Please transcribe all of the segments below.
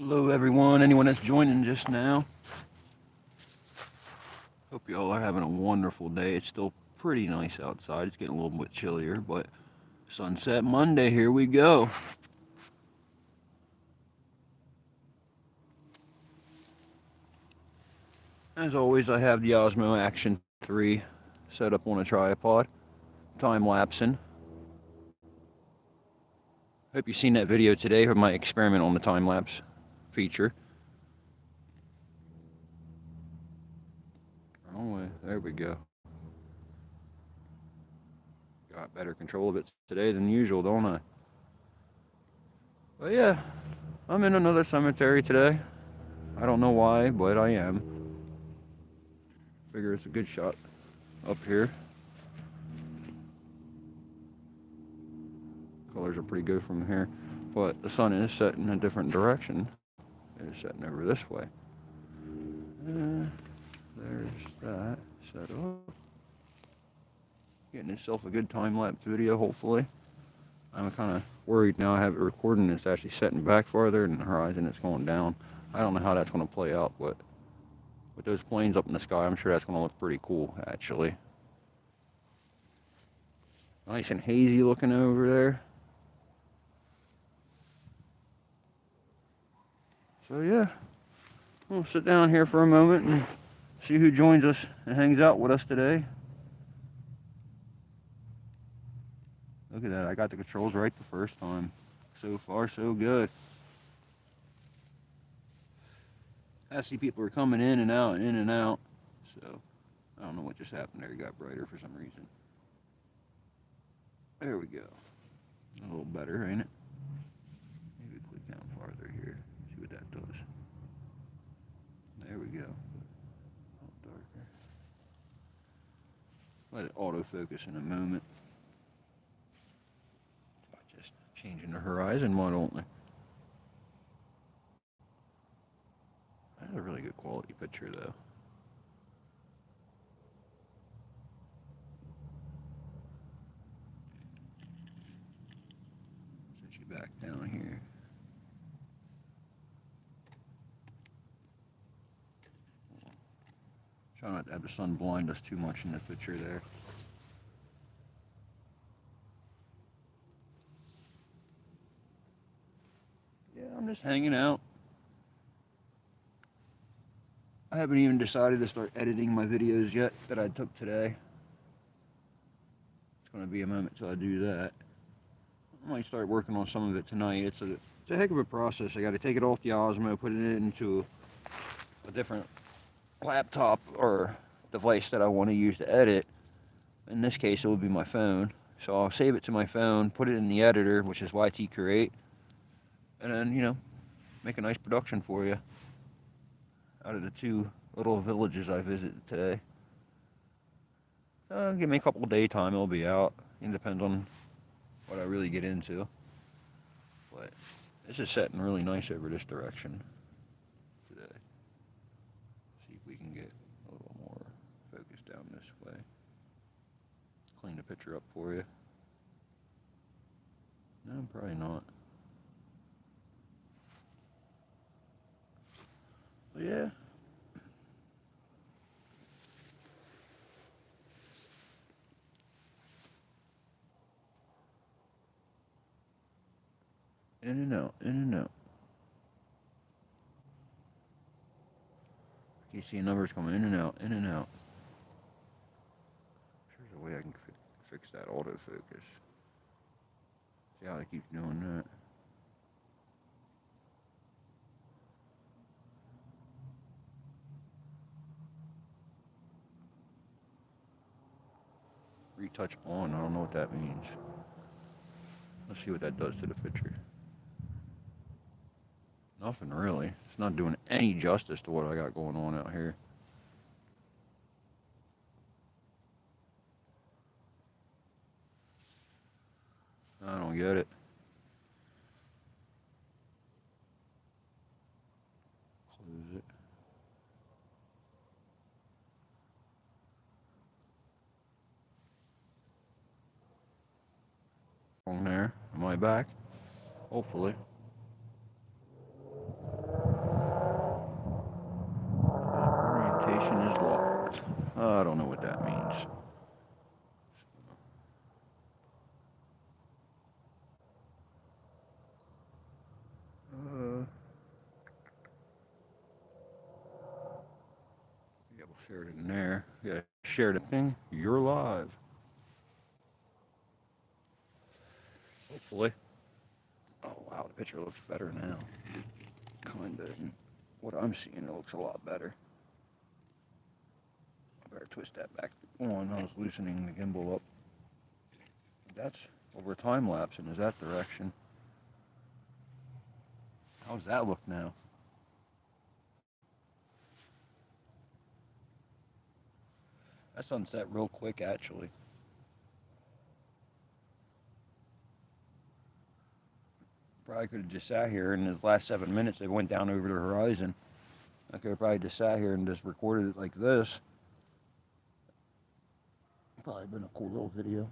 Hello everyone, anyone that's joining just now. Hope you all are having a wonderful day. It's still pretty nice outside. It's getting a little bit chillier, but Sunset Monday, here we go. As always, I have the Osmo Action 3 set up on a tripod, time lapsing. Hope you've seen that video today of my experiment on the time lapse feature. Wrong way. There we go. Got better control of it today than usual, don't I? But yeah, I'm in another cemetery today. I don't know why, but I am. Figure it's a good shot up here. Colors are pretty good from here, but the sun is set in a different direction. It's setting over this way. There's that set up. Getting itself a good time-lapse video, hopefully. I'm kind of worried now I have it recording. It's actually setting back farther and the horizon it's going down. I don't know how that's going to play out, but with those planes up in the sky, I'm sure that's going to look pretty cool, actually. Nice and hazy looking over there. So yeah, we'll sit down here for a moment and see who joins us and hangs out with us today. Look at that, I got the controls right the first time. So far, so good. I see people are coming in and out, in and out. So, I don't know what just happened there. It got brighter for some reason. There we go. A little better, ain't it? Maybe click down farther here. See what that does. There we go. A little darker. Let it autofocus in a moment. Just changing the horizon, why don't we? That's a really good quality picture, though. Set you back down here. Try not to have the sun blind us too much in the picture there. Yeah, I'm just hanging out. I haven't even decided to start editing my videos yet that I took today. It's going to be a moment till I do that. I might start working on some of it tonight. It's a heck of a process. I got to take it off the Osmo, put it into a different laptop or device that I want to use to edit. In this case, it would be my phone. So I'll save it to my phone, put it in the editor, which is YT Create, and then, make a nice production for you out of the two little villages I visited today. Give me a couple of day time, it'll be out. It depends on what I really get into. But this is setting really nice over this direction today. See if we can get a little more focus down this way. Clean the picture up for you. No, probably not. But yeah. In and out, in and out. You see numbers coming in and out, in and out. There's a way I can fix that autofocus. See how I keep doing that. Retouch on, I don't know what that means. Let's see what that does to the picture. Nothing really. It's not doing any justice to what I got going on out here. I don't get it. Close it. On there. Am I back? Hopefully. location is locked. I don't know what that means. Yeah, we'll share it in there. Yeah, share the thing. You're live. Hopefully. Oh wow, the picture looks better now. Kinda. What I'm seeing, it looks a lot better. I better twist that back on. I was loosening the gimbal up. That's over time lapse and is that direction. How's that look now? That sunset real quick actually. Probably could have just sat here in the last 7 minutes they went down over the horizon. I could have probably just sat here and just recorded it like this. Probably been a cool little video.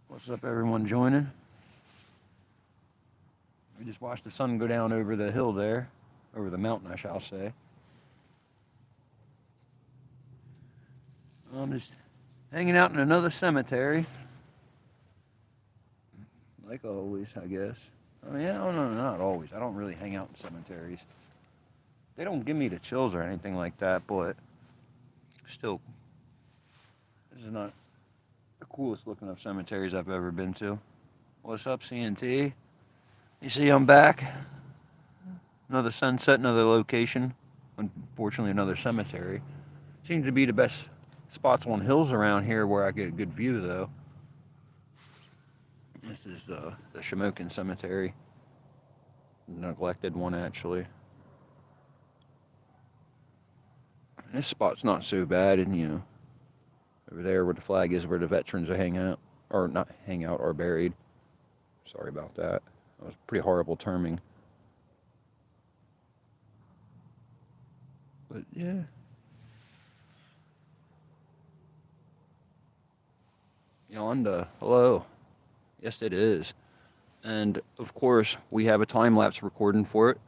What's up everyone joining? We just watched the sun go down over the hill there. Over the mountain I shall say. I'm just hanging out in another cemetery. Like always, I guess. I mean, no, not always. I don't really hang out in cemeteries. They don't give me the chills or anything like that, but still, this is not the coolest looking of cemeteries I've ever been to. What's up, CNT? You see I'm back? Another sunset, another location. Unfortunately, another cemetery. Seems to be the best spots on hills around here where I get a good view, though. This is the Shamokin Cemetery. Neglected one, actually. This spot's not so bad, and you know, over there where the flag is, where the veterans hang out, or not hang out, are buried. Sorry about that. That was pretty horrible terming. But yeah. Yonda, hello. Yes, it is. And of course, we have a time lapse recording for it.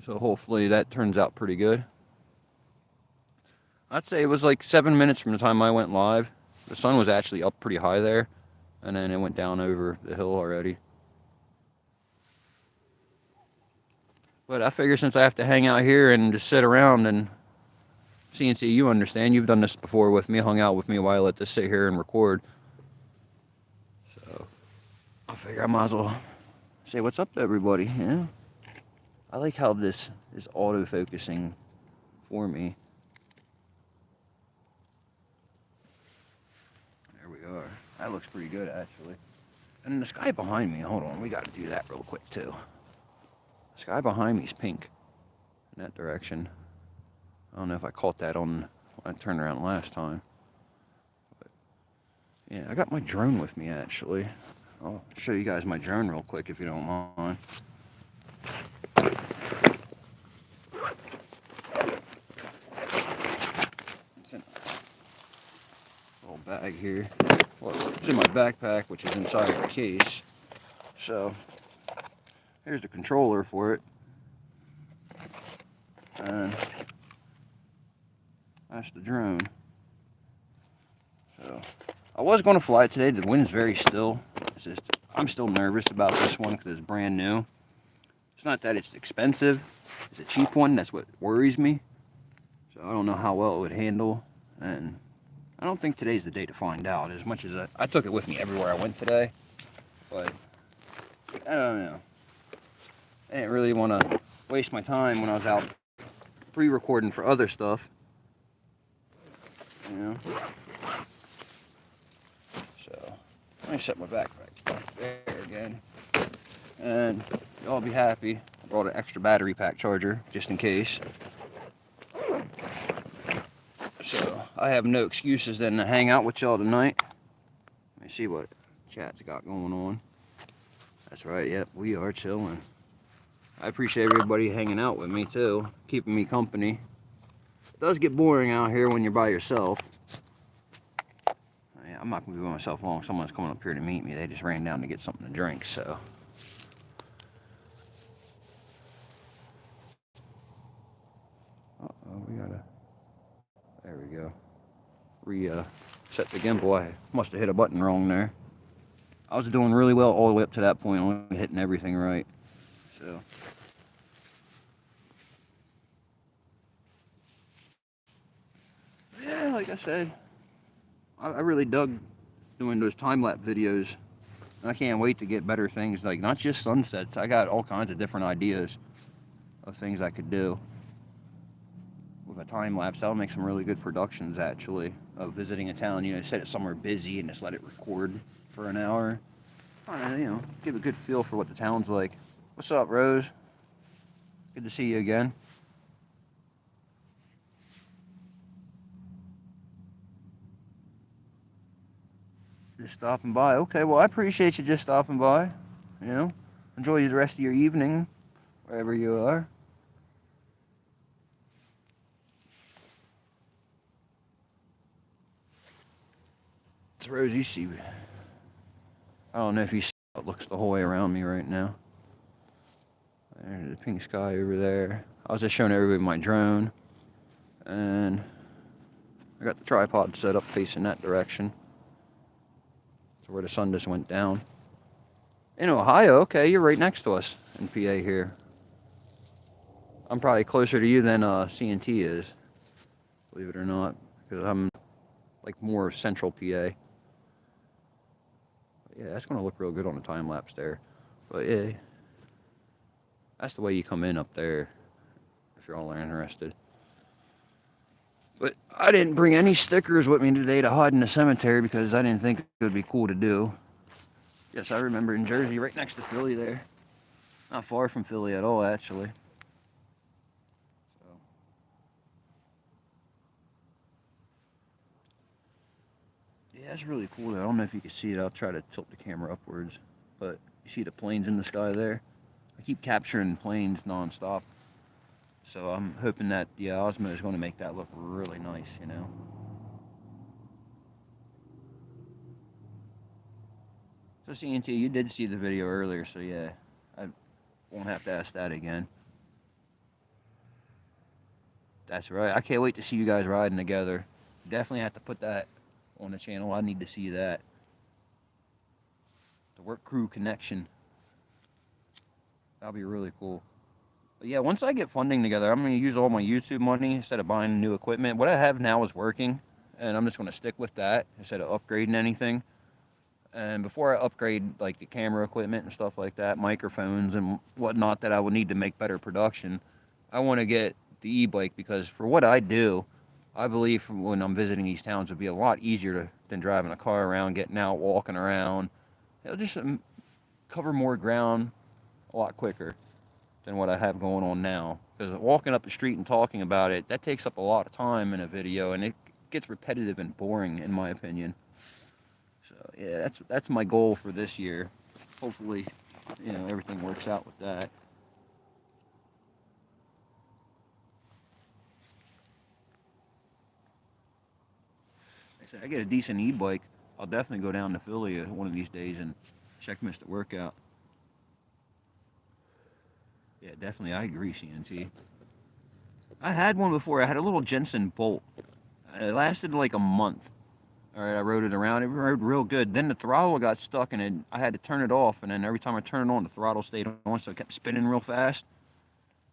So hopefully that turns out pretty good. I'd say it was like 7 minutes from the time I went live. The sun was actually up pretty high there, and then it went down over the hill already. But I figure since I have to hang out here and just sit around and CNC, you understand, you've done this before with me, hung out with me while I let this sit here and record. So I figure I might as well say what's up to everybody, you know? I like how this is auto-focusing for me. There we are. That looks pretty good, actually. And the sky behind me, hold on, we got to do that real quick, too. The sky behind me is pink in that direction. I don't know if I caught that on when I turned around last time. But yeah, I got my drone with me, actually. I'll show you guys my drone real quick if you don't mind. It's in a little bag here. Well, it's in my backpack, which is inside the case. So, here's the controller for it. And that's the drone. So, I was going to fly it today. The wind's very still. It's just, I'm still nervous about this one because it's brand new. It's not that it's expensive. It's a cheap one. That's what worries me. So I don't know how well it would handle. And I don't think today's the day to find out. As much as I took it with me everywhere I went today. But I don't know. I didn't really want to waste my time when I was out pre-recording for other stuff. You know? So, let me set my backpack back there again. And y'all be happy. I brought an extra battery pack charger, just in case. So, I have no excuses then to hang out with y'all tonight. Let me see what chat's got going on. That's right, yep, we are chilling. I appreciate everybody hanging out with me too, keeping me company. It does get boring out here when you're by yourself. Yeah, I'm not going to be by myself long. Someone's coming up here to meet me. They just ran down to get something to drink, so. Uh-oh, we gotta. There we go. Set the gimbal. I must have hit a button wrong there. I was doing really well all the way up to that point, only hitting everything right. So. Yeah, like I said, I really dug doing those time-lapse videos. And I can't wait to get better things, like not just sunsets. I got all kinds of different ideas of things I could do with a time lapse. That'll make some really good productions, actually, of visiting a town. You know, set it somewhere busy and just let it record for an hour. You know, give a good feel for what the town's like. What's up, Rose? Good to see you again. Just stopping by. Okay, well, I appreciate you just stopping by. You know, enjoy the rest of your evening, wherever you are. It's Rose, you see. I don't know if you see how it looks the whole way around me right now. There's the pink sky over there. I was just showing everybody my drone. And I got the tripod set up facing that direction. So where the sun just went down. In Ohio, okay, you're right next to us in PA here. I'm probably closer to you than CNT is, believe it or not, because I'm like more central PA. But yeah, that's gonna look real good on the time lapse there. But yeah, that's the way you come in up there, if you're all interested. But I didn't bring any stickers with me today to hide in the cemetery because I didn't think it would be cool to do. Yes, I remember in Jersey, right next to Philly there. Not far from Philly at all, actually. So. Yeah, that's really cool though. I don't know if you can see it. I'll try to tilt the camera upwards. But you see the planes in the sky there? I keep capturing planes nonstop. So I'm hoping that the Osmo is going to make that look really nice, you know. So CNT, you did see the video earlier, so yeah, I won't have to ask that again. That's right. I can't wait to see you guys riding together. Definitely have to put that on the channel. I need to see that. The work crew connection. That'll be really cool. But yeah, once I get funding together, I'm going to use all my YouTube money instead of buying new equipment. What I have now is working, and I'm just going to stick with that instead of upgrading anything. And before I upgrade like the camera equipment and stuff like that, microphones and whatnot that I would need to make better production, I want to get the e-bike because for what I do, I believe when I'm visiting these towns, it would be a lot easier than driving a car around, getting out, walking around. It'll just cover more ground a lot quicker than what I have going on now. Because walking up the street and talking about it, that takes up a lot of time in a video, and it gets repetitive and boring, in my opinion. So yeah, that's my goal for this year. Hopefully, you know, everything works out with that. I said I get a decent e-bike, I'll definitely go down to Philly one of these days and check Mr. Workout. Yeah, definitely, I agree, CNT. I had one before. I had a little Jensen Bolt. It lasted like a month. All right, I rode it around. It rode real good. Then the throttle got stuck, and I had to turn it off. And then every time I turned it on, the throttle stayed on, so it kept spinning real fast.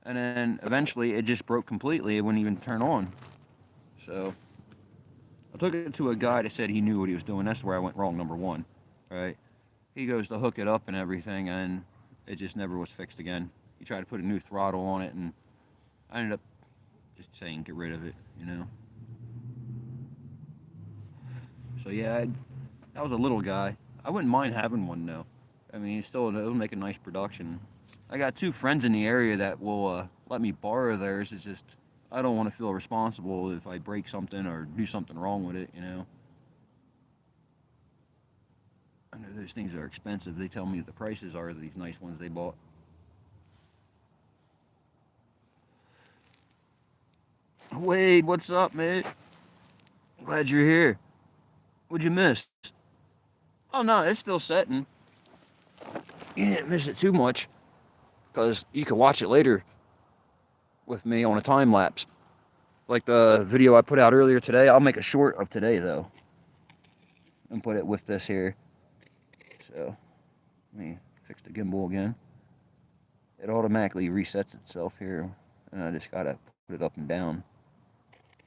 And then eventually, it just broke completely. It wouldn't even turn on. So I took it to a guy that said he knew what he was doing. That's where I went wrong, number one. Right? He goes to hook it up and everything, and it just never was fixed again. He tried to put a new throttle on it, and I ended up just saying get rid of it, you know. So yeah, that was a little guy. I wouldn't mind having one though. I mean, it'll make a nice production. I got two friends in the area that will let me borrow theirs. It's just I don't want to feel responsible if I break something or do something wrong with it, you know. I know those things are expensive. They tell me what the prices are of these nice ones they bought. Wade, what's up, mate? Glad you're here. What'd you miss? Oh no, it's still setting. You didn't miss it too much, because you can watch it later with me on a time lapse. Like the video I put out earlier today, I'll make a short of today though, and put it with this here. So, let me fix the gimbal again. It automatically resets itself here, and I just gotta put it up and down.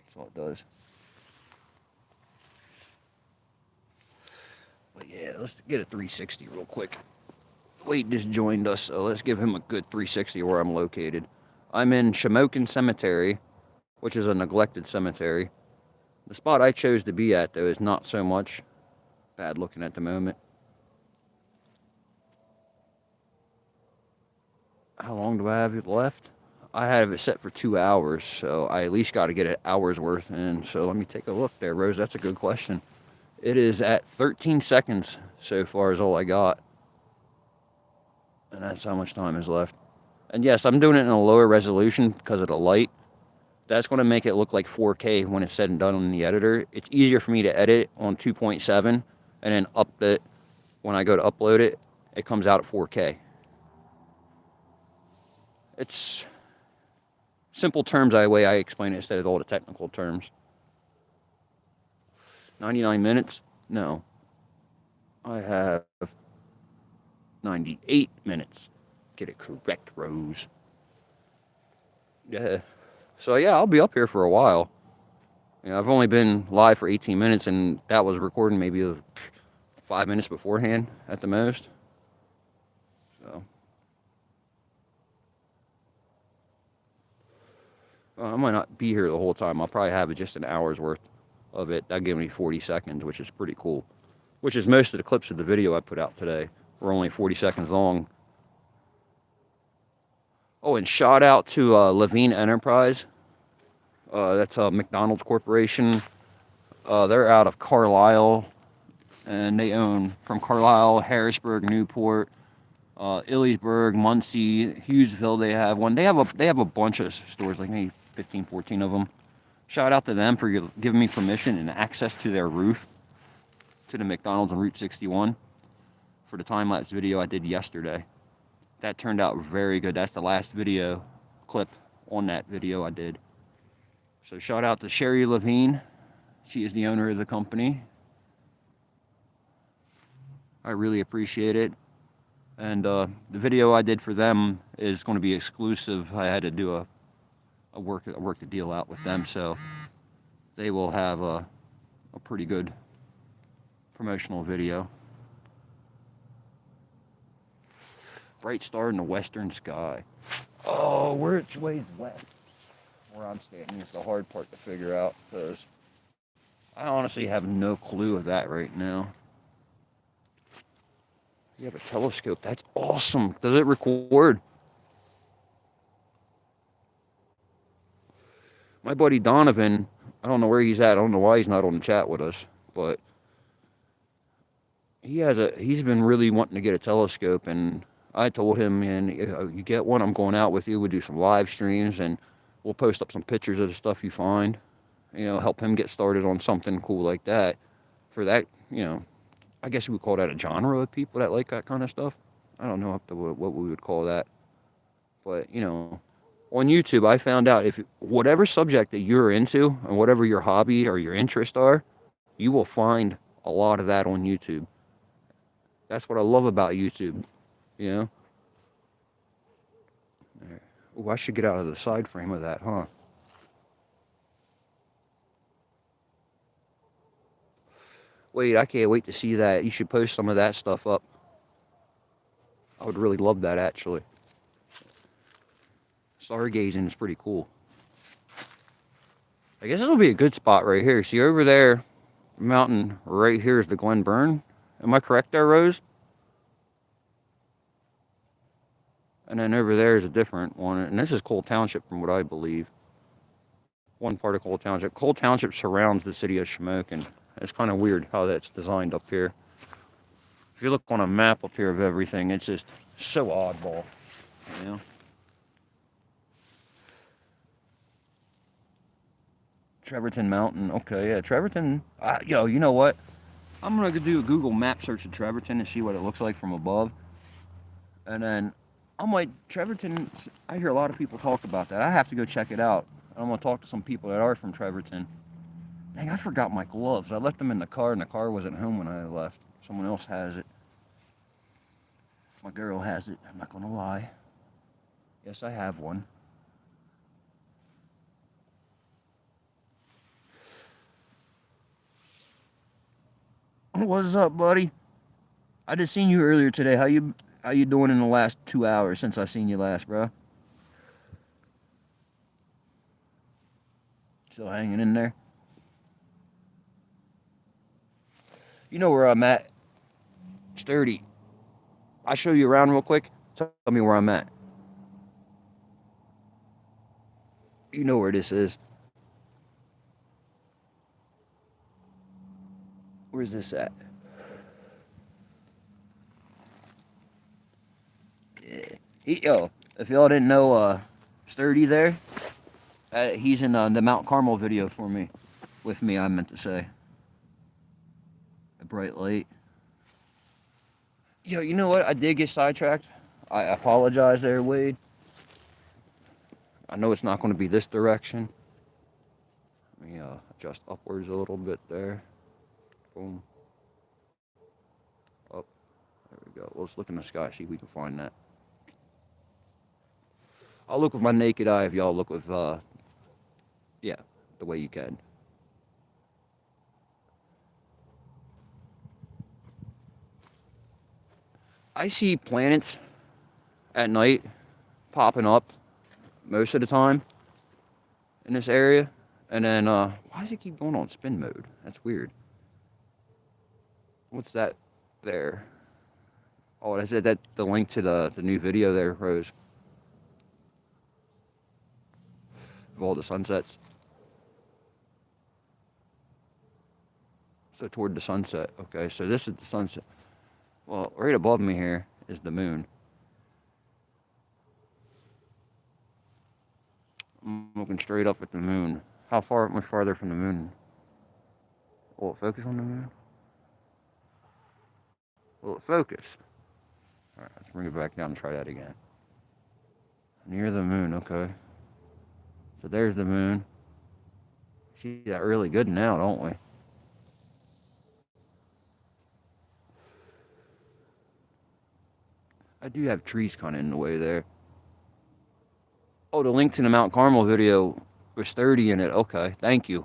That's all it does. But yeah, let's get a 360 real quick. Wade just joined us, so let's give him a good 360 where I'm located. I'm in Shamokin Cemetery, which is a neglected cemetery. The spot I chose to be at, though, is not so much bad looking at the moment. How long do I have left? I have it set for 2 hours, so I at least got to get an hour's worth in. So let me take a look there, Rose. That's a good question. It is at 13 seconds so far is all I got. And that's how much time is left. And yes, I'm doing it in a lower resolution because of the light. That's going to make it look like 4K when it's said and done on the editor. It's easier for me to edit on 2.7 and then up it. When I go to upload it, it comes out at 4K. It's simple terms, way I explain it instead of all the technical terms. 99 minutes? No. I have 98 minutes. Get it correct, Rose. Yeah. So yeah, I'll be up here for a while. You know, I've only been live for 18 minutes, and that was recording maybe 5 minutes beforehand at the most. So I might not be here the whole time. I'll probably have just an hour's worth of it. That'll give me 40 seconds, which is pretty cool. Which is most of the clips of the video I put out today were only 40 seconds long. Oh, and shout out to Levine Enterprise. That's a McDonald's corporation. They're out of Carlisle, and they own from Carlisle, Harrisburg, Newport, Illersburg, Muncie, Hughesville. They have one. They have a bunch of stores, like maybe 15, 14 of them. Shout out to them for giving me permission and access to their roof to the McDonald's on Route 61 for the time-lapse video I did yesterday. That turned out very good. That's the last video clip on that video I did. So shout out to Sherry Levine. She is the owner of the company. I really appreciate it. And the video I did for them is going to be exclusive. I had to do a work a deal out with them, so they will have a pretty good promotional video. Bright star in the western sky. Oh, which way's west? Where I'm standing is the hard part to figure out, because I honestly have no clue of that right now. You have a telescope. That's awesome. Does it record? My buddy Donovan, I don't know where he's at. I don't know why he's not on the chat with us, but he's been really wanting to get a telescope, and I told him, man, you get one, I'm going out with you. We'll do some live streams, and we'll post up some pictures of the stuff you find. You know, help him get started on something cool like that. For that, you know, I guess we would call that a genre of people that like that kind of stuff. I don't know what we would call that. But, you know, on YouTube, I found out if whatever subject that you're into and whatever your hobby or your interests are, you will find a lot of that on YouTube. That's what I love about YouTube, you know? Oh, I should get out of the side frame of that, huh? Wait, I can't wait to see that. You should post some of that stuff up. I would really love that, actually. Stargazing is pretty cool. I guess this will be a good spot right here. See, over there, mountain right here is the Glen Burn. Am I correct there, Rose? And then over there is a different one. And this is Cole Township, from what I believe. One part of Cole Township. Cole Township surrounds the city of Shamokin. It's kind of weird how that's designed up here. If you look on a map up here of everything, it's just so oddball, you know? Trevorton Mountain. Okay, yeah, Trevorton. Yo, you know what? I'm gonna do a Google map search of Trevorton and see what it looks like from above. And then I'm like, Trevorton, I hear a lot of people talk about that. I have to go check it out. I'm gonna talk to some people that are from Trevorton. Dang, I forgot my gloves. I left them in the car and the car wasn't home when I left. Someone else has it. My girl has it, I'm not gonna lie. Yes, I have one. What's up, buddy? I just seen you earlier today. How you doing in the last 2 hours since I seen you last, bro? Still hanging in there? You know where I'm at. Sturdy. I'll show you around real quick. Tell me where I'm at. You know where this is. Where's this at? Yeah. Yo, if y'all didn't know Sturdy there, he's in the Mount Carmel video for me. With me, I meant to say. A bright light. Yo, you know what? I did get sidetracked. I apologize there, Wade. I know it's not going to be this direction. Let me adjust upwards a little bit there. Boom. Up. There we go. Let's look in the sky, see if we can find that. I'll look with my naked eye if y'all look with, yeah, the way you can. I see planets at night popping up most of the time in this area. And then, why does it keep going on spin mode? That's weird. What's that there? Oh, I said that the link to the new video there, Rose. Of all the sunsets. So toward the sunset. Okay, so this is the sunset. Well, right above me here is the moon. I'm looking straight up at the moon. How much farther from the moon? Will it focus on the moon? Will it focus? Alright, let's bring it back down and try that again. Near the moon, okay. So there's the moon. See that really good now, don't we? I do have trees kind of in the way there. Oh, the link to the Mount Carmel video was 30 in it. Okay, thank you.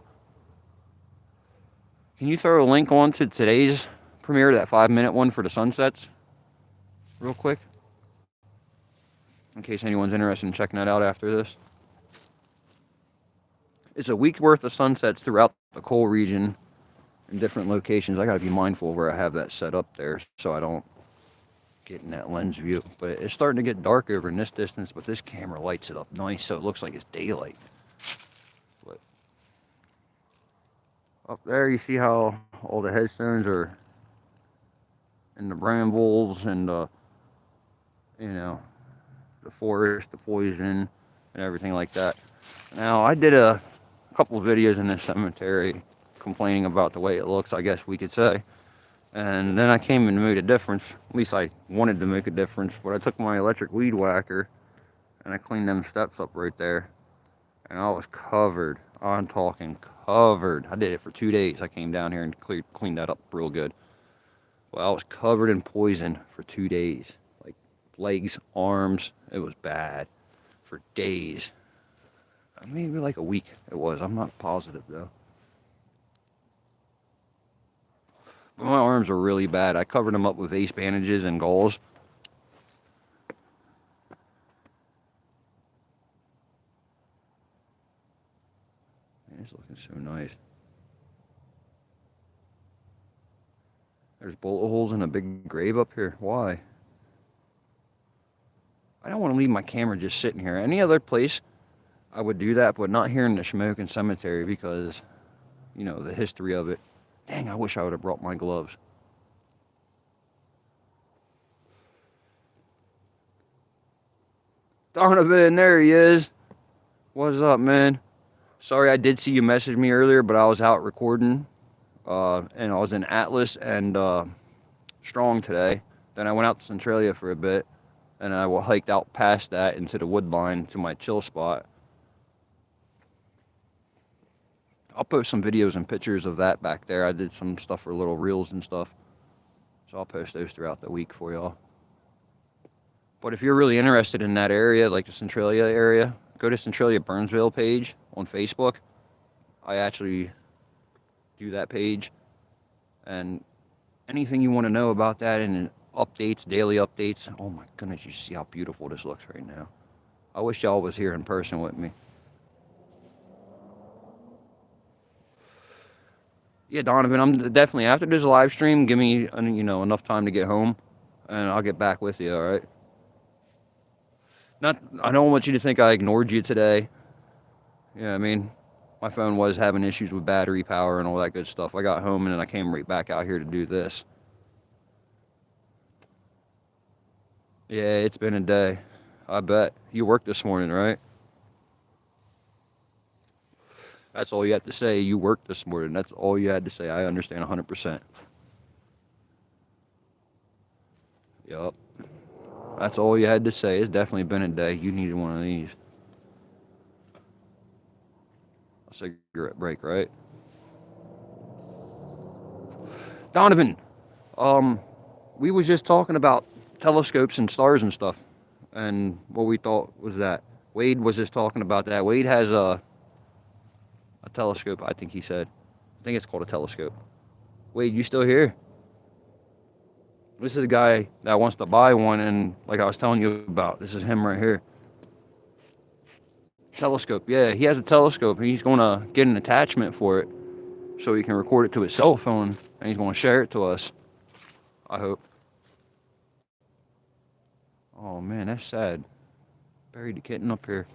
Can you throw a link on to today's premiere, that 5-minute one for the sunsets? Real quick. In case anyone's interested in checking that out after this. It's a week worth of sunsets throughout the coal region in different locations. I gotta be mindful where I have that set up there so I don't get in that lens view. But it's starting to get dark over in this distance, but this camera lights it up nice so it looks like it's daylight. But up there you see how all the headstones are in the brambles and you know, the forest, the poison, and everything like that. Now I did a couple of videos in this cemetery complaining about the way it looks, I guess we could say. And then I came and made a difference. At least I wanted to make a difference. But I took my electric weed whacker and I cleaned them steps up right there. And I was covered. I'm talking covered. I did it for 2 days. I came down here and cleaned that up real good. Well, I was covered in poison for 2 days. Like legs, arms. It was bad for days. Maybe like a week it was. I'm not positive though. But my arms are really bad. I covered them up with ace bandages and gauze. It's looking so nice. There's bullet holes in a big grave up here. Why? I don't want to leave my camera just sitting here. Any other place I would do that, but not here in the Shamokin Cemetery because, you know, the history of it. Dang, I wish I would have brought my gloves. Donovan, there he is. What's up, man? Sorry I did see you message me earlier, but I was out recording and I was in Atlas and Strong today. Then I went out to Centralia for a bit, and I hiked out past that into the wood line to my chill spot. I'll post some videos and pictures of that back there. I did some stuff for little reels and stuff, so I'll post those throughout the week for y'all. But if you're really interested in that area, like the Centralia area, go to Centralia Burnsville page on Facebook. I actually do that page, and anything you want to know about that and updates, daily updates. Oh my goodness, you see how beautiful this looks right now. I wish y'all was here in person with me. Yeah, Donovan, I'm definitely, after this live stream, give me, enough time to get home, and I'll get back with you, all right? I don't want you to think I ignored you today. Yeah, I mean, my phone was having issues with battery power and all that good stuff. I got home, and then I came right back out here to do this. Yeah, it's been a day. I bet. You worked this morning, right? That's all you had to say. You worked this morning. That's all you had to say. I understand 100%. Yup. That's all you had to say. It's definitely been a day. You needed one of these. A cigarette break, right? Donovan, we was just talking about telescopes and stars and stuff, and what we thought was that. Wade was just talking about that. Wade has a telescope, I think he said. I think it's called a telescope. Wade, you still here? This is the guy that wants to buy one, and like I was telling you about, this is him right here. Telescope, yeah, he has a telescope. He's going to get an attachment for it so he can record it to his cell phone, and he's going to share it to us, I hope. Oh man, that's sad. Buried the kitten up here.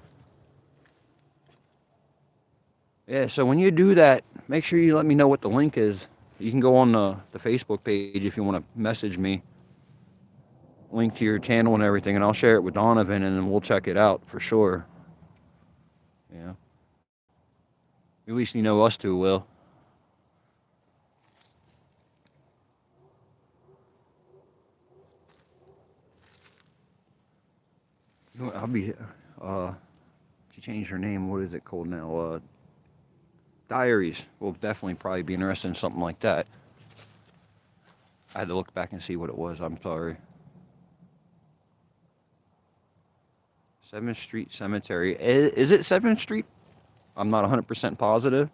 Yeah, so when you do that, make sure you let me know what the link is. You can go on the Facebook page if you want to message me. Link to your channel and everything, and I'll share it with Donovan, and then we'll check it out for sure. Yeah. At least you know us two will. I'll be, she changed her name. What is it called now? Diaries. We'll definitely probably be interested in something like that. I had to look back and see what it was. I'm sorry. 7th Street Cemetery. Is it 7th Street? I'm not 100% positive.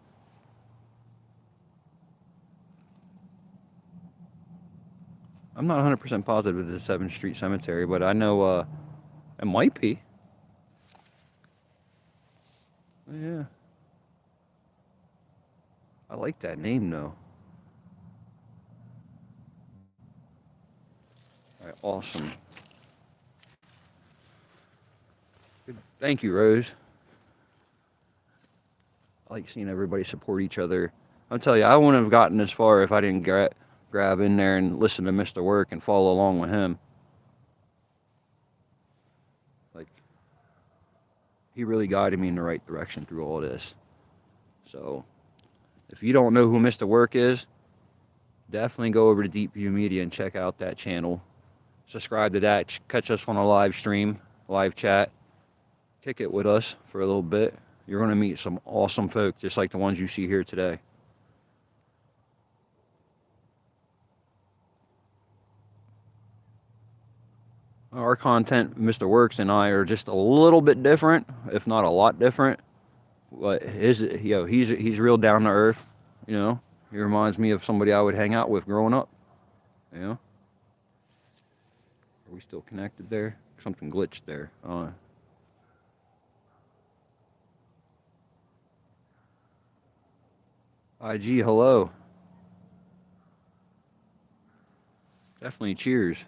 I'm not 100% positive it's the 7th Street Cemetery, but I know it might be. Yeah. I like that name, though. All right, awesome. Good. Thank you, Rose. I like seeing everybody support each other. I'll tell you, I wouldn't have gotten this far if I didn't grab in there and listen to Mr. Work and follow along with him. Like, he really guided me in the right direction through all this. So, if you don't know who Mr. Work is, definitely go over to Deepview Media and check out that channel. Subscribe to that. Catch us on a live stream, live chat. Kick it with us for a little bit. You're going to meet some awesome folk, just like the ones you see here today. Our content, Mr. Works and I, are just a little bit different, if not a lot different. But he's real down to earth, you know. He reminds me of somebody I would hang out with growing up, you know. Are we still connected there? Something glitched there. IG, hello. Definitely cheers.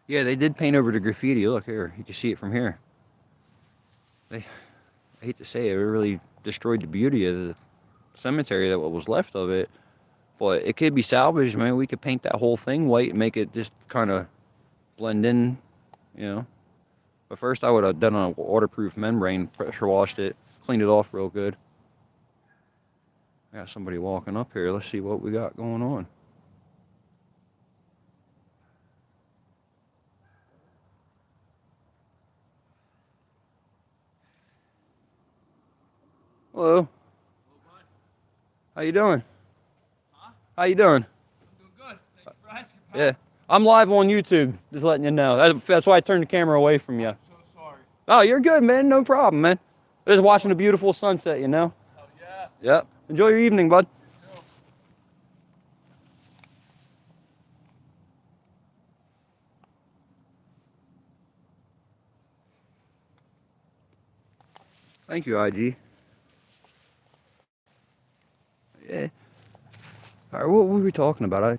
Yeah, they did paint over the graffiti. Look here, you can see it from here. I hate to say it really destroyed the beauty of the cemetery, that what was left of it. But it could be salvaged, man. We could paint that whole thing white and make it just kind of blend in, you know. But first I would have done a waterproof membrane, pressure washed it, cleaned it off real good. I got somebody walking up here. Let's see what we got going on. Hello. How you doing? Huh? How you doing? I'm doing good. Thank you for asking, pal. Yeah. I'm live on YouTube. Just letting you know. That's why I turned the camera away from you. I'm so sorry. Oh, you're good, man. No problem, man. Just watching a beautiful sunset, you know? Hell yeah. Yep. Enjoy your evening, bud. You too. Thank you, IG. Yeah. All right, what were we talking about? I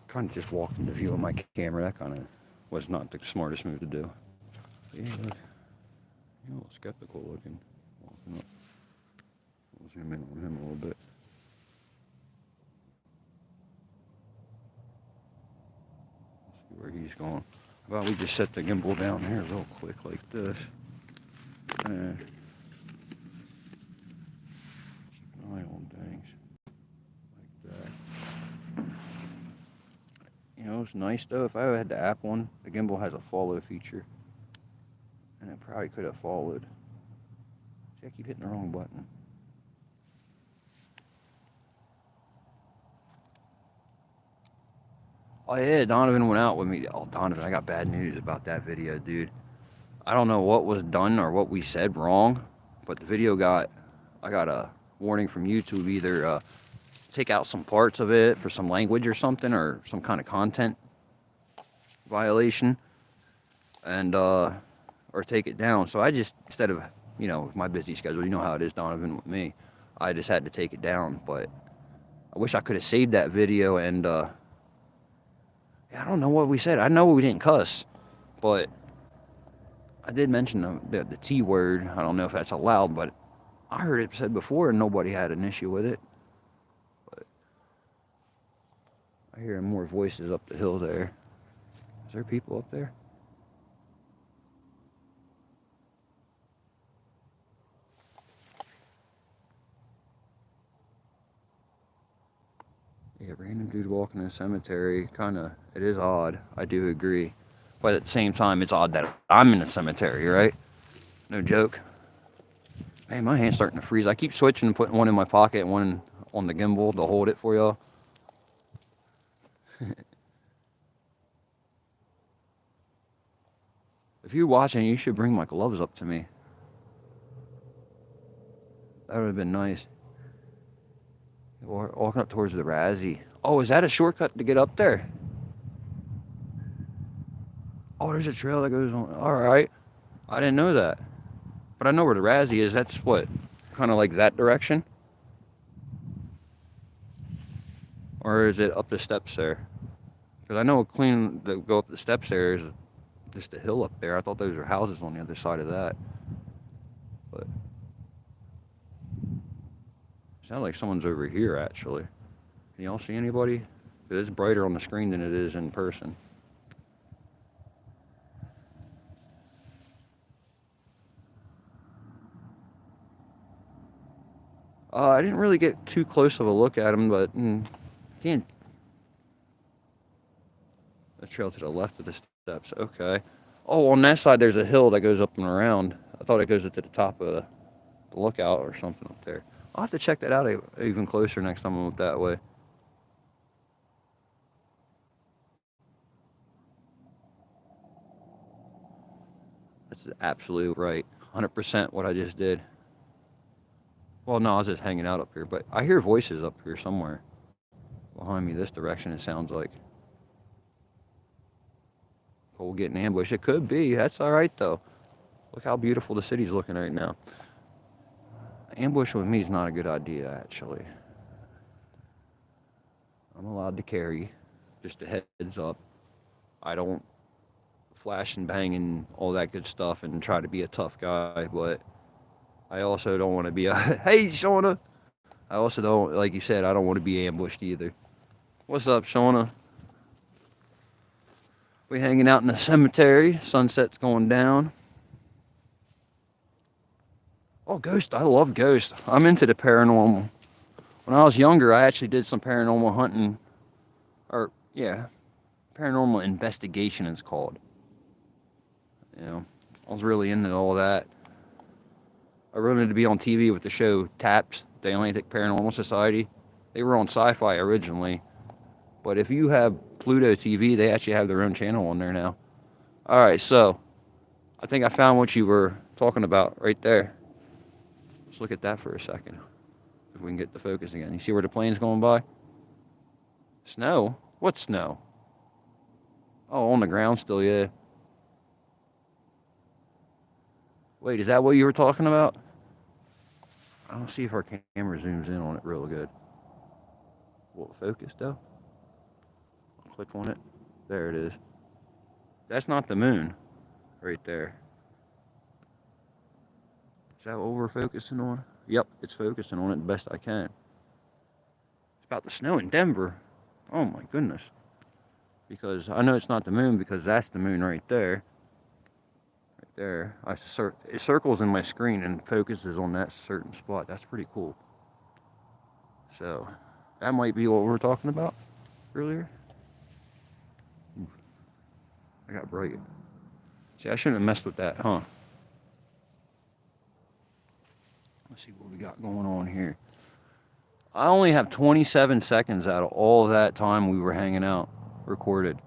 kind of just walked into view of my camera. That kind of was not the smartest move to do. But yeah, look. You're a little skeptical looking. Walking up. We'll zoom in on him a little bit. Let's see where he's going. How about we just set the gimbal down here real quick like this. Keep an eye on things. Like that. You know, it's nice though. If I had the app one, the gimbal has a follow feature. And it probably could have followed. See, I keep hitting the wrong button. Oh yeah, Donovan went out with me. Oh, Donovan, I got bad news about that video, dude. I don't know what was done or what we said wrong, but the video I got a warning from YouTube, either take out some parts of it for some language or something, or some kind of content violation, and or take it down. So I just, instead of, you know, my busy schedule, you know how it is, Donovan, with me, I just had to take it down. But I wish I could have saved that video. And I don't know what we said. I know we didn't cuss, but I did mention the T word. I don't know if that's allowed, but I heard it said before and nobody had an issue with it. But I hear more voices up the hill there. Is there people up there? Yeah, random dude walking in a cemetery. It is odd. I do agree. But at the same time, it's odd that I'm in a cemetery, right? No joke. Man, my hand's starting to freeze. I keep switching and putting one in my pocket and one on the gimbal to hold it for y'all. If you're watching, you should bring my gloves up to me. That would have been nice. Walking up towards the Razzie. Oh, is that a shortcut to get up there? Oh, there's a trail that goes on. All right. I didn't know that. But I know where the Razzie is. That's what? Kind of like that direction? Or is it up the steps there? Because I know clean to go up the steps there is just a hill up there. I thought those were houses on the other side of that. But sounds like someone's over here, actually. Can y'all see anybody? It's brighter on the screen than it is in person. I didn't really get too close of a look at him, but can't. The trail to the left of the steps. Okay. Oh, on that side there's a hill that goes up and around. I thought it goes to the top of the lookout or something up there. I'll have to check that out even closer next time I look that way. That's absolutely right. 100% what I just did. Well, no, I was just hanging out up here, but I hear voices up here somewhere. Behind me this direction, it sounds like. Cole getting ambushed. It could be. That's all right, though. Look how beautiful the city's looking right now. Ambush with me is not a good idea, actually. I'm allowed to carry. Just a heads up. I don't flash and bang and all that good stuff and try to be a tough guy, but I also don't want to be a, hey, Shauna. I also don't, like you said, I don't want to be ambushed either. What's up, Shauna? We hanging out in the cemetery. Sunset's going down. Oh, Ghost. I love Ghost. I'm into the paranormal. When I was younger, I actually did some paranormal hunting, or yeah, paranormal investigation it's called. You know, I was really into all that. I wanted to be on TV with the show TAPS, the Atlantic Paranormal Society. They were on Sci-Fi originally, but if you have Pluto TV, they actually have their own channel on there now. All right, so I think I found what you were talking about right there. Let's look at that for a second. If we can get the focus again. You see where the plane's going by? Snow? What snow? Oh, on the ground still, yeah. Wait, is that what you were talking about? I'll see if our camera zooms in on it real good. Will it focus though? I'll click on it. There it is. That's not the moon right there. Is that what we're focusing on? Yep, it's focusing on it the best I can. It's about to snow in Denver. Oh my goodness. Because I know it's not the moon because that's the moon right there. Right there. It circles in my screen and focuses on that certain spot. That's pretty cool. So, that might be what we were talking about earlier. Oof. I got bright. See, I shouldn't have messed with that, huh? Let's see what we got going on here. I only have 27 seconds out of all that time we were hanging out recorded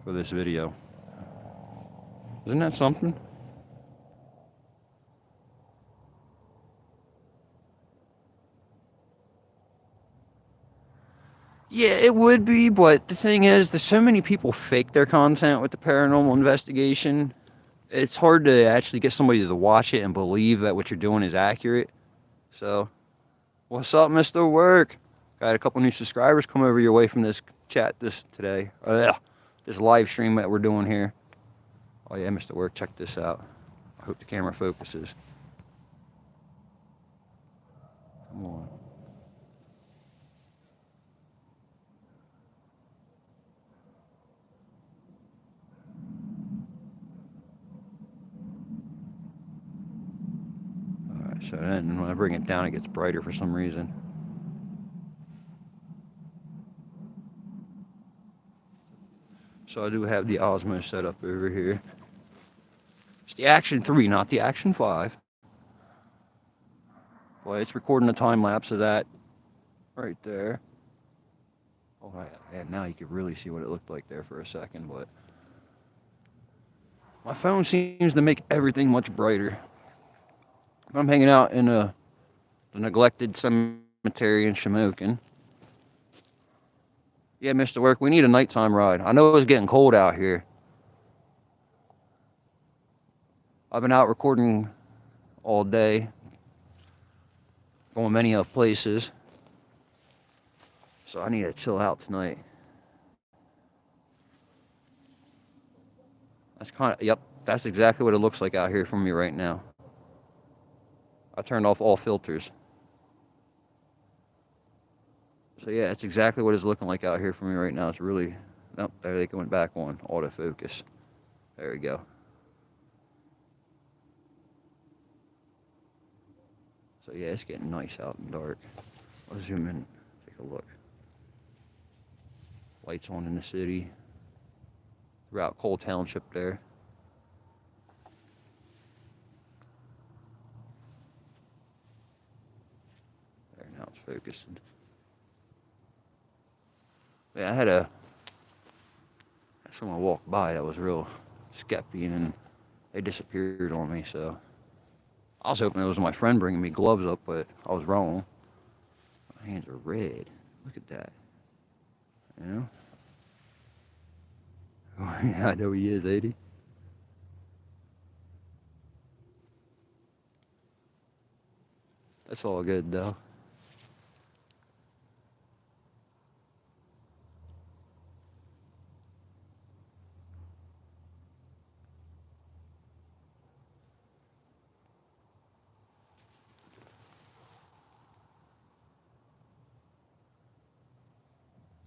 for this video. Isn't that something? Yeah, it would be, but the thing is, there's so many people fake their content with the paranormal investigation. It's hard to actually get somebody to watch it and believe that what you're doing is accurate. So, what's up, Mr. Work? Got a couple new subscribers come over your way from this chat this live stream that we're doing here. Oh yeah, Mr. Work, check this out. I hope the camera focuses. Come on. Alright, so then when I bring it down, it gets brighter for some reason. So I do have the Osmo set up over here. It's the Action 3, not the Action 5. Well, it's recording a time lapse of that right there. Oh, yeah, now you can really see what it looked like there for a second, but my phone seems to make everything much brighter. I'm hanging out in the neglected cemetery in Shamokin. Yeah, Mr. Work, we need a nighttime ride. I know it's getting cold out here. I've been out recording all day, going many of places. So I need to chill out tonight. Yep, that's exactly what it looks like out here from me right now. I turned off all filters. So yeah, it's exactly what it's looking like out here for me right now. It's really, nope, there they went back on autofocus. There we go. So yeah, it's getting nice out and dark. I'll zoom in, take a look. Lights on in the city. Throughout Cole Township there. There, now it's focusing. Yeah, I had someone walk by that was real skeptic and they disappeared on me, so I was hoping it was my friend bringing me gloves up, but I was wrong. My hands are red. Look at that. You know? Yeah, I know he is, 80. That's all good, though.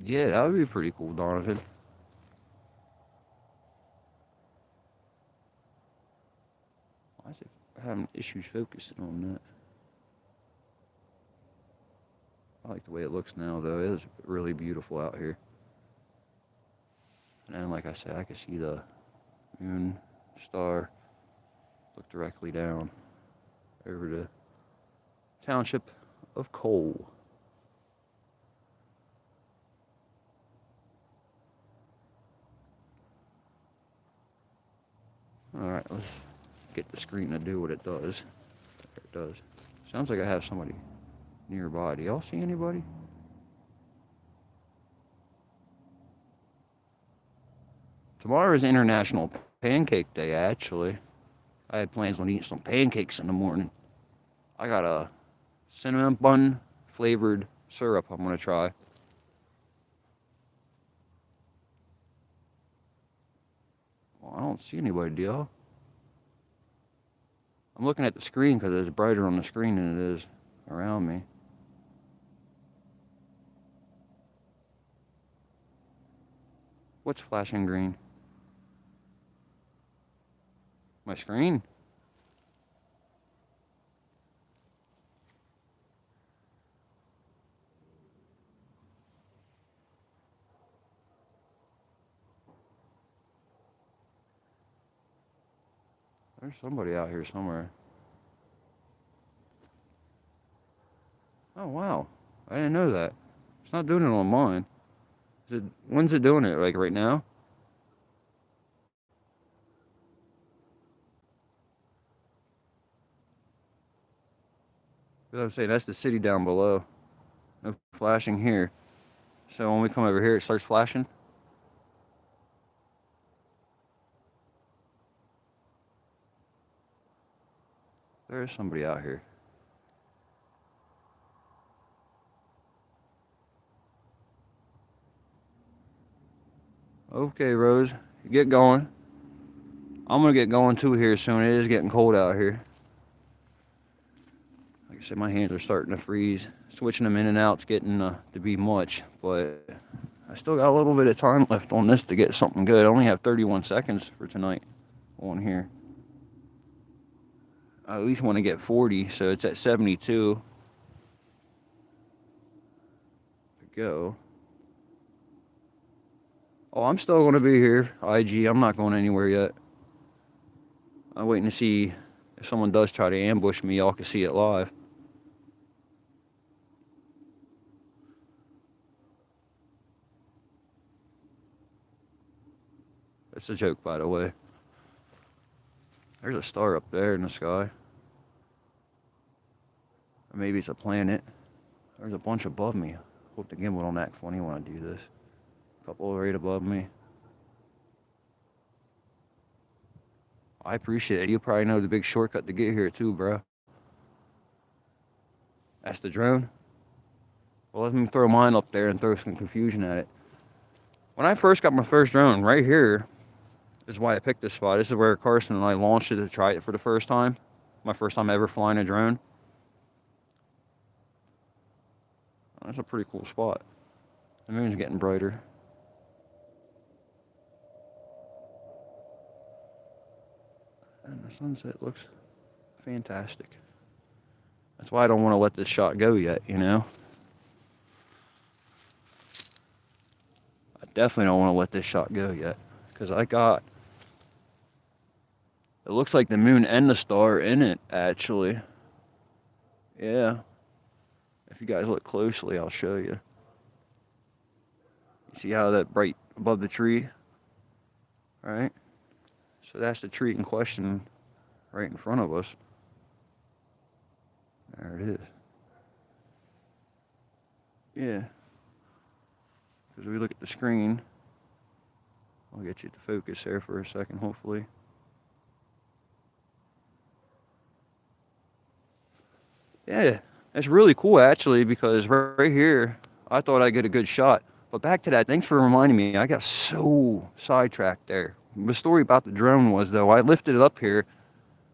Yeah, that would be pretty cool, Donovan. Why is it having issues focusing on that? I like the way it looks now, though. It is really beautiful out here. And then, like I said, I can see the moon star look directly down over the township of Cole. Alright, let's get the screen to do what it does. There it does. Sounds like I have somebody nearby. Do y'all see anybody? Tomorrow is International Pancake Day, actually. I had plans on eating some pancakes in the morning. I got a cinnamon bun flavored syrup I'm going to try. Well, I don't see anybody, do y'all? I'm looking at the screen because it's brighter on the screen than it is around me. What's flashing green? My screen? There's somebody out here somewhere. Oh, wow. I didn't know that. It's not doing it on mine. Is it, when's it doing it? Like right now? Because I'm saying that's the city down below. No flashing here. So when we come over here, it starts flashing. There's somebody out here. Okay, Rose, get going. I'm gonna get going too here soon. It is getting cold out here. Like I said, my hands are starting to freeze. Switching them in and out's getting to be much, but I still got a little bit of time left on this to get something good. I only have 31 seconds for tonight on here. I at least want to get 40, so it's at 72 to go. Oh, I'm still going to be here, IG. I'm not going anywhere yet. I'm waiting to see if someone does try to ambush me, y'all can see it live. It's a joke, by the way. There's a star up there in the sky. Or maybe it's a planet. There's a bunch above me. Hope the gimbal don't act funny when I do this. A couple right above me. I appreciate it. You probably know the big shortcut to get here too, bro. That's the drone? Well, let me throw mine up there and throw some confusion at it. When I first got my first drone, right here is why I picked this spot. This is where Carson and I launched it to try it for the first time. My first time ever flying a drone. That's a pretty cool spot. The moon's getting brighter. And the sunset looks fantastic. That's why I don't want to let this shot go yet, you know? I definitely don't want to let this shot go yet. Because I got... It looks like the moon and the star in it, actually. Yeah. If you guys look closely, I'll show you. You see how that bright above the tree? All right. So that's the tree in question right in front of us. There it is. Yeah. Because we look at the screen, I'll get you to focus there for a second, hopefully. Yeah, that's really cool actually, because right here, I thought I'd get a good shot. But back to that, thanks for reminding me. I got so sidetracked there. The story about the drone was, though, I lifted it up here.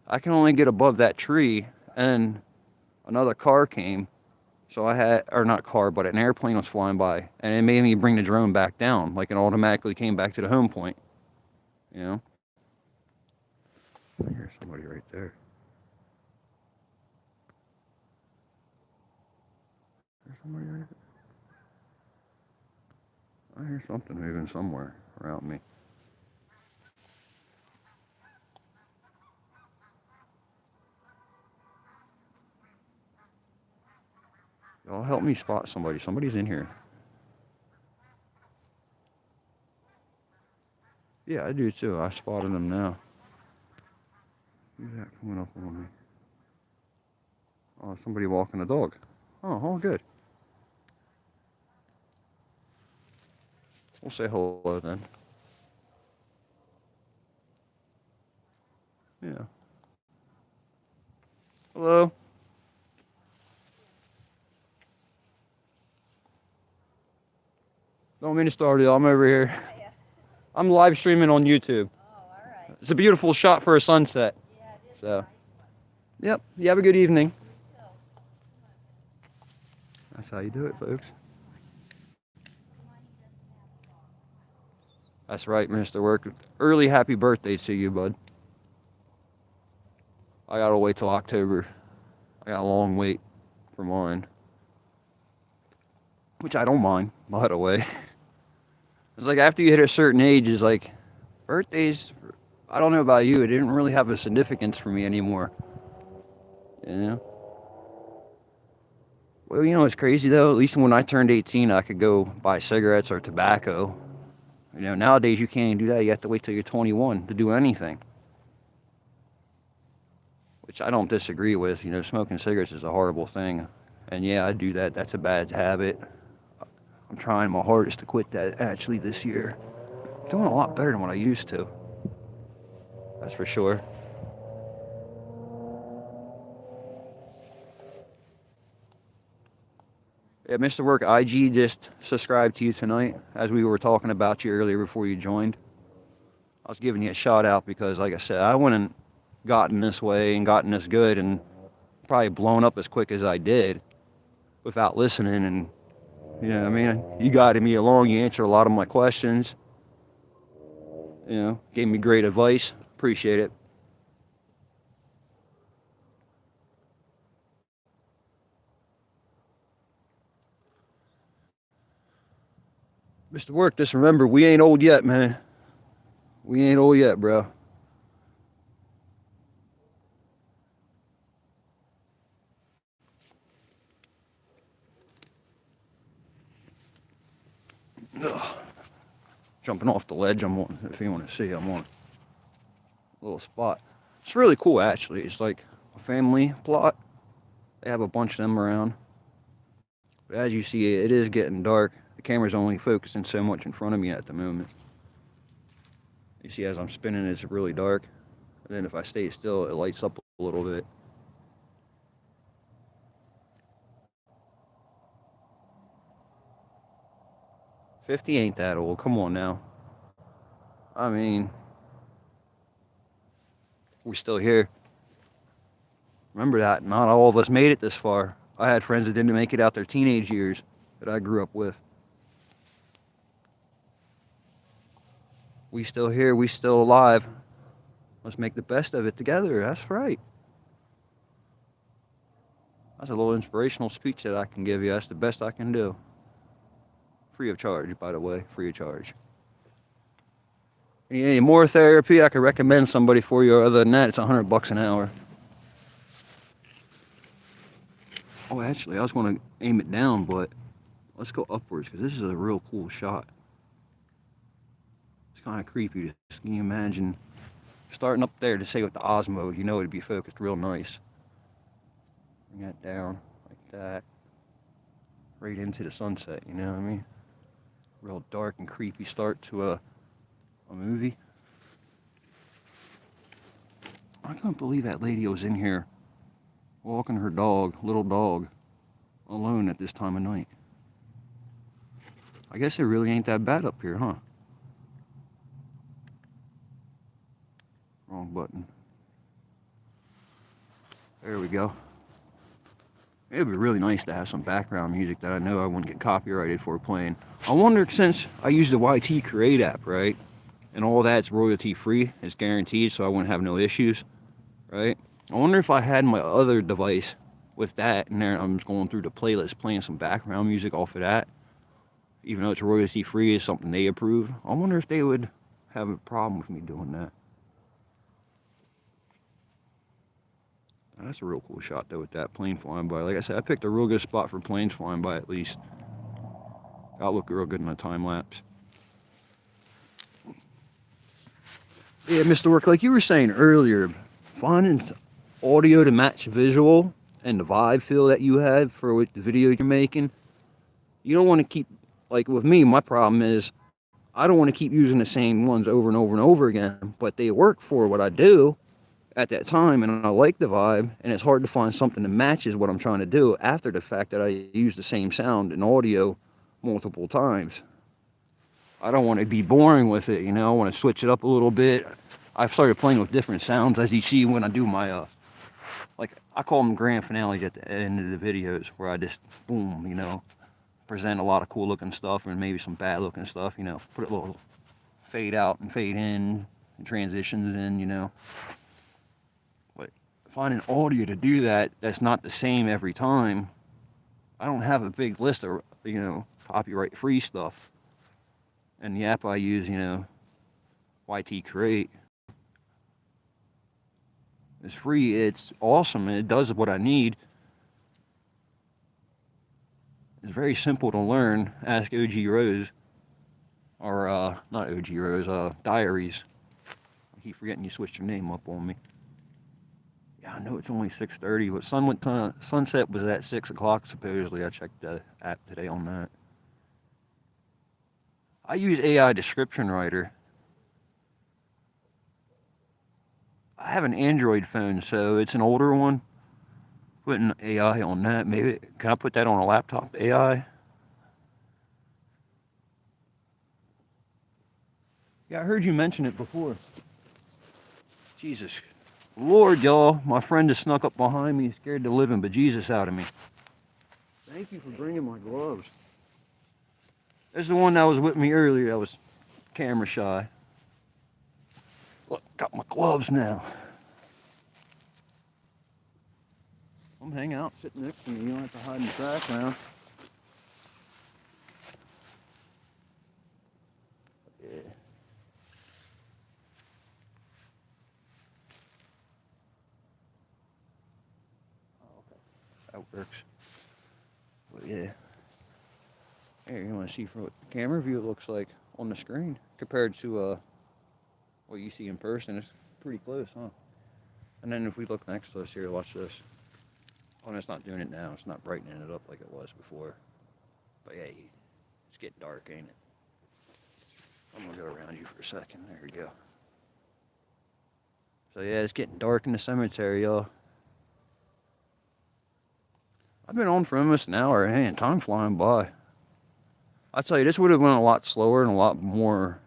I can only get above that tree, and another car came. So I had, or not car, but an airplane was flying by, and it made me bring the drone back down. Like it automatically came back to the home point, you know? I hear somebody right there. there somebody right there? I hear something moving somewhere around me. Y'all help me spot somebody. Somebody's in here. Yeah, I do too. I spotted them now. Who's that coming up on me? Oh, somebody walking a dog. Oh, good. We'll say hello then. Yeah. Hello. Don't mean to startle you. I'm over here. I'm live streaming on YouTube. Oh, all right. It's a beautiful shot for a sunset. Yeah, it is So. a nice one. Yep. You have a good evening. You too. That's how you do it, folks. That's right, Mr. Work. Early happy birthday to you, bud. I gotta wait till October. I got a long wait for mine. Which I don't mind, by the way. It's like after you hit a certain age, it's like birthdays, I don't know about you, it didn't really have a significance for me anymore. You know? Well, you know what's crazy though? At least when I turned 18, I could go buy cigarettes or tobacco. You know, nowadays you can't even do that. You have to wait till you're 21 to do anything. Which I don't disagree with. You know, smoking cigarettes is a horrible thing. And yeah, I do that. That's a bad habit. I'm trying my hardest to quit that actually this year. Doing a lot better than what I used to. That's for sure. Yeah, Mr. Work, IG just subscribed to you tonight, as we were talking about you earlier before you joined. I was giving you a shout out because, like I said, I wouldn't gotten this way and gotten this good and probably blown up as quick as I did without listening. And, you know, I mean, you guided me along, you answered a lot of my questions, you know, gave me great advice. Appreciate it. Mr. Work, just remember, we ain't old yet, man. We ain't old yet, bro. Ugh. Jumping off the ledge, I'm on, if you want to see, I'm on a little spot. It's really cool, actually. It's like a family plot. They have a bunch of them around. But as you see, it is getting dark. The camera's only focusing so much in front of me at the moment. You see, as I'm spinning, it's really dark. And then if I stay still, it lights up a little bit. $50 ain't that old. Come on now. I mean, we're still here. Remember that. Not all of us made it this far. I had friends that didn't make it out their teenage years that I grew up with. We still here. We still alive. Let's make the best of it together. That's right. That's a little inspirational speech that I can give you. That's the best I can do. Free of charge, by the way. Free of charge. Any more therapy, I could recommend somebody for you. Other than that, it's $100 an hour. Oh, actually, I was going to aim it down, but let's go upwards because this is a real cool shot. It's kind of creepy. Can you imagine starting up there to say with the Osmo? You know it'd be focused real nice. Bring that down like that. Right into the sunset, you know what I mean? Real dark and creepy start to a movie. I couldn't believe that lady was in here walking her dog, little dog, alone at this time of night. I guess it really ain't that bad up here, huh? Wrong button. There we go. It would be really nice to have some background music that I know I wouldn't get copyrighted for playing. I wonder, since I use the YT Create app, right? And all that's royalty free, it's guaranteed, so I wouldn't have no issues, right? I wonder if I had my other device with that, and then I'm just going through the playlist, playing some background music off of that, even though it's royalty free, is something they approve. I wonder if they would have a problem with me doing that. That's a real cool shot though with that plane flying by. Like I said, I picked a real good spot for planes flying by at least. That'll look real good in a time lapse. Yeah, Mr. Work, like you were saying earlier, finding audio to match visual and the vibe feel that you had for what the video you're making. You don't want to keep, like with me, my problem is I don't want to keep using the same ones over and over and over again, but they work for what I do at that time, and I like the vibe, and it's hard to find something that matches what I'm trying to do after the fact that I use the same sound and audio multiple times. I don't want to be boring with it, you know. I want to switch it up a little bit. I've started playing with different sounds, as you see when I do my like I call them grand finales at the end of the videos, where I just boom, you know, present a lot of cool looking stuff and maybe some bad looking stuff, you know, put a little fade out and fade in and transitions in, you know. But finding audio to do that that's not the same every time. I don't have a big list of, you know, copyright free stuff. And the app I use, you know, YT Create, it's free, it's awesome, and it does what I need. It's very simple to learn. Ask OG Rose, or not OG Rose, Diaries. I keep forgetting you switched your name up on me. Yeah, I know it's only 6:30, but sunset was at 6 o'clock supposedly. I checked the app today on that. I use AI Description Writer. I have an Android phone, so it's an older one. Putting AI on that, maybe, can I put that on a laptop, AI? Yeah, I heard you mention it before. Jesus. Lord, y'all, my friend just snuck up behind me, scared the living bejesus out of me. Thank you for bringing my gloves. This is the one that was with me earlier that was camera shy. Look, got my gloves now. Come hang out, sit next to me. You don't have to hide in the background. Yeah. Oh, okay. That works. But yeah. Here, you want to see from what the camera view looks like on the screen compared to what you see in person. It's pretty close, huh? And then if we look next to us here, watch this. Oh, and it's not doing it now. It's not brightening it up like it was before. But yeah, it's getting dark, ain't it? I'm gonna go around you for a second. There we go. So yeah, it's getting dark in the cemetery, y'all. I've been on for almost an hour. Man, time flying by. I tell you, this would have went a lot slower and a lot more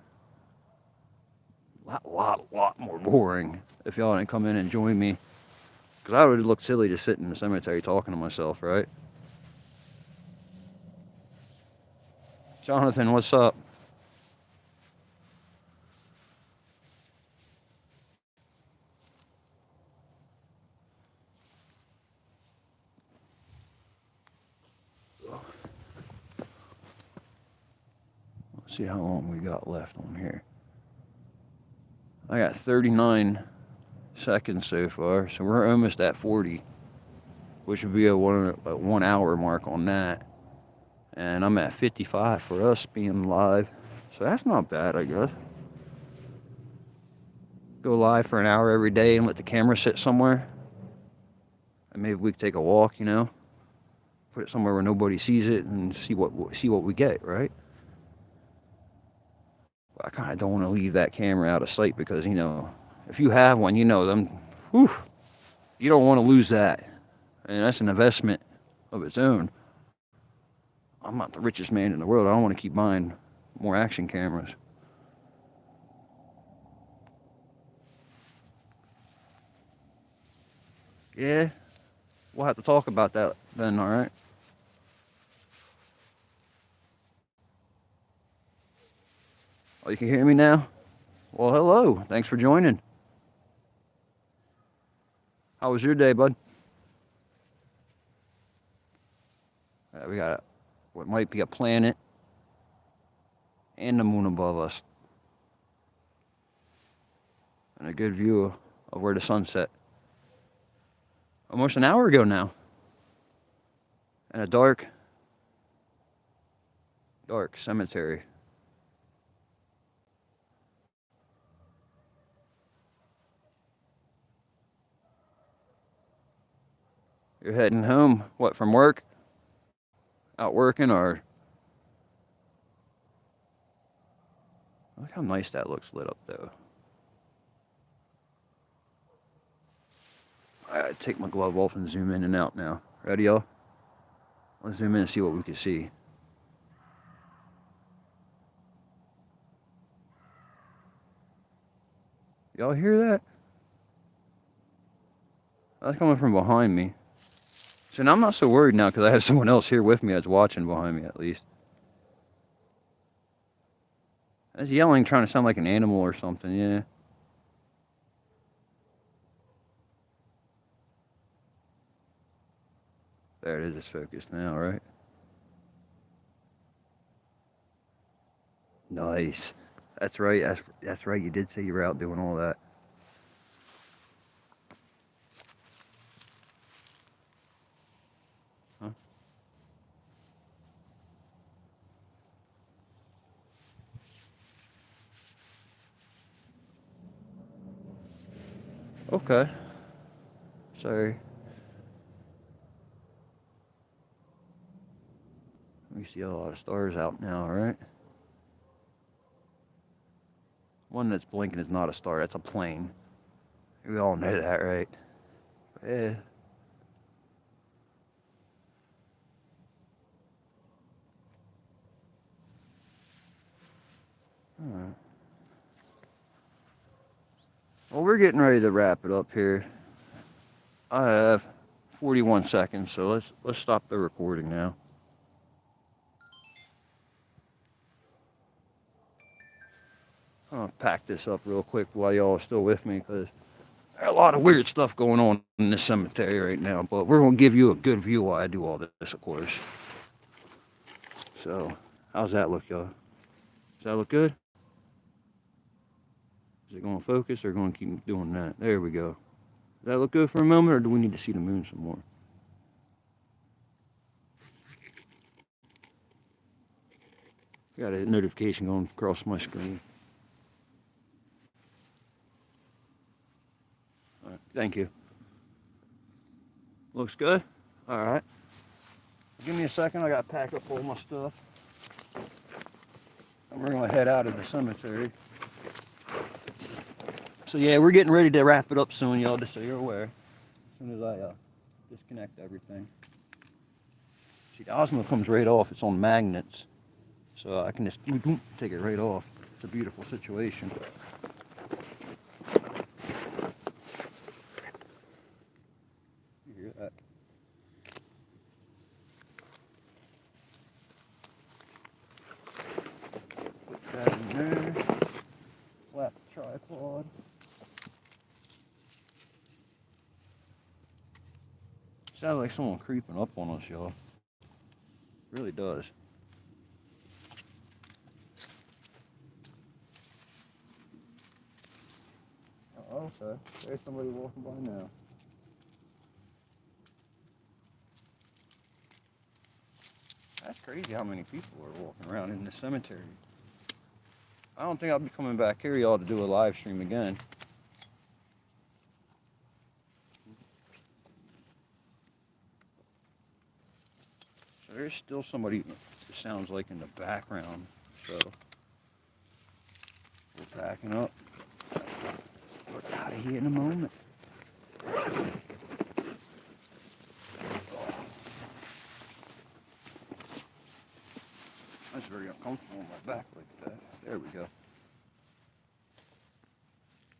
boring if y'all didn't come in and join me. Because I would look silly just sitting in the cemetery talking to myself, right? Jonathan, what's up? Let's see how long we got left on here. I got 39 seconds so far, so we're almost at 40, which would be a 1 hour mark on that. And I'm at 55 for us being live, so that's not bad, I guess. Go live for an hour every day and let the camera sit somewhere, and maybe we could take a walk, you know, put it somewhere where nobody sees it and see what we get, right? I kind of don't want to leave that camera out of sight because, you know, if you have one, you know them, whew, you don't want to lose that. And that's an investment of its own. I'm not the richest man in the world. I don't want to keep buying more action cameras. Yeah, we'll have to talk about that then, all right? Oh, you can hear me now? Well, hello. Thanks for joining. How was your day, bud? We got what might be a planet and the moon above us. And a good view of where the sun set. Almost an hour ago now. And a dark cemetery. You're heading home, what, from work? Out working, or? Look how nice that looks lit up, though. I gotta take my glove off and zoom in and out now. Ready, y'all? Let's zoom in and see what we can see. Y'all hear that? That's coming from behind me. So now I'm not so worried now because I have someone else here with me that's watching behind me at least. That's yelling, trying to sound like an animal or something, yeah. There it is, it's focused now, right? Nice. That's right, that's right, you did say you were out doing all that. Huh? Okay. Sorry. We see a lot of stars out now, right? One that's blinking is not a star, that's a plane. We all know that, right? Yeah. Alright. Well, we're getting ready to wrap it up here. I have 41 seconds, so let's stop the recording now. I'll pack this up real quick while y'all are still with me because there's a lot of weird stuff going on in this cemetery right now, but we're going to give you a good view while I do all this, of course. So, how's that look, y'all? Does that look good? Is it going to focus or going to keep doing that? There we go. Does that look good for a moment, or do we need to see the moon some more? Got a notification going across my screen. All right, thank you. Looks good? All right. Give me a second, I got to pack up all my stuff. And we're going to head out of the cemetery. So yeah, we're getting ready to wrap it up soon, y'all, just so you're aware. As soon as I disconnect everything. See, the Osmo comes right off. It's on magnets. So I can just take it right off. It's a beautiful situation. You hear that? Put that in there. Flap the tripod. Sounds like someone creeping up on us, y'all. Really does. Oh, okay. There's somebody walking by now. That's crazy how many people are walking around in this cemetery. I don't think I'll be coming back here, y'all, to do a live stream again. So there's still somebody, it sounds like, in the background. So we're backing up. We're out of here in a moment. That's very uncomfortable on my back like that. There we go.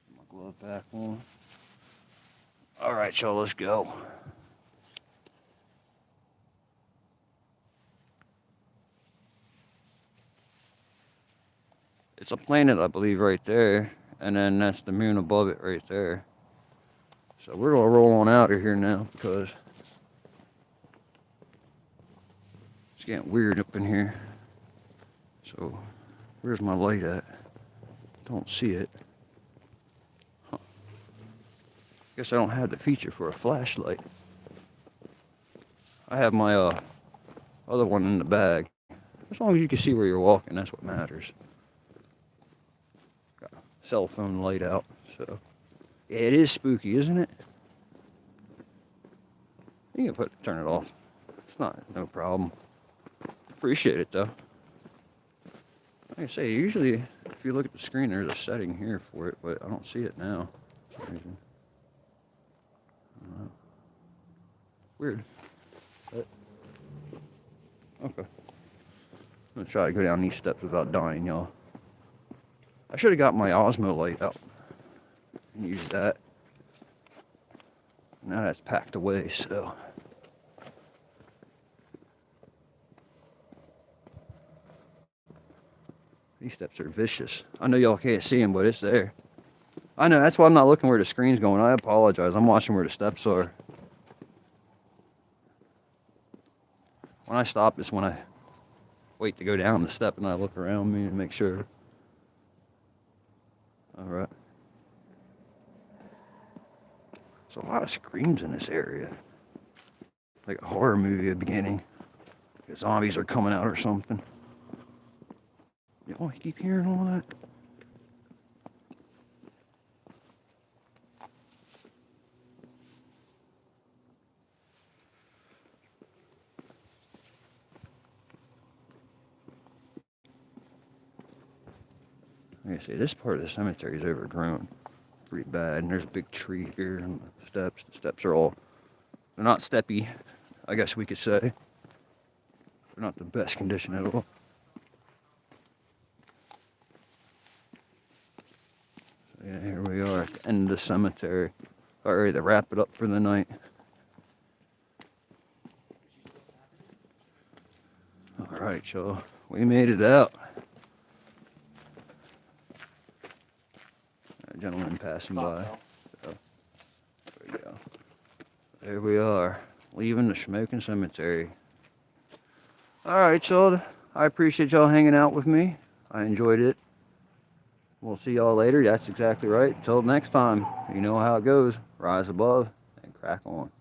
Put my glove back on. All right, y'all, let's go. It's a planet, I believe, right there. And then that's the moon above it right there. So we're gonna roll on out of here now because It's getting weird up in here. So, where's my light at? Don't see it. Huh. Guess I don't have the feature for a flashlight. I have my other one in the bag. As long as you can see where you're walking, that's what matters. Got a cell phone light out, so yeah, it is spooky, isn't it? You can turn it off. It's no problem. Appreciate it though. Like I say, usually if you look at the screen, there's a setting here for it, but I don't see it now. For some reason. Weird. But, okay. I'm gonna try to go down these steps without dying, y'all. I should have got my Osmo light out and used that. Now that's packed away, so. These steps are vicious. I know y'all can't see them, but it's there. I know, that's why I'm not looking where the screen's going. I apologize. I'm watching where the steps are. When I stop is when I wait to go down the step and I look around me and make sure. Alright. There's a lot of screams in this area. Like a horror movie at the beginning. The zombies are coming out or something. Oh, I keep hearing all that. Like I say, this part of the cemetery is overgrown pretty bad, and there's a big tree here and the steps. The steps are all, they're not steppy, I guess we could say. They're not the best condition at all. Yeah, here we are at the end of the cemetery. All ready to wrap it up for the night. All right, y'all. We made it out. A gentleman passing by. So, there we go. There we are, leaving the Shamokin Cemetery. All right, y'all. I appreciate y'all hanging out with me. I enjoyed it. We'll see y'all later. That's exactly right. Till next time, you know how it goes. Rise above and crack on.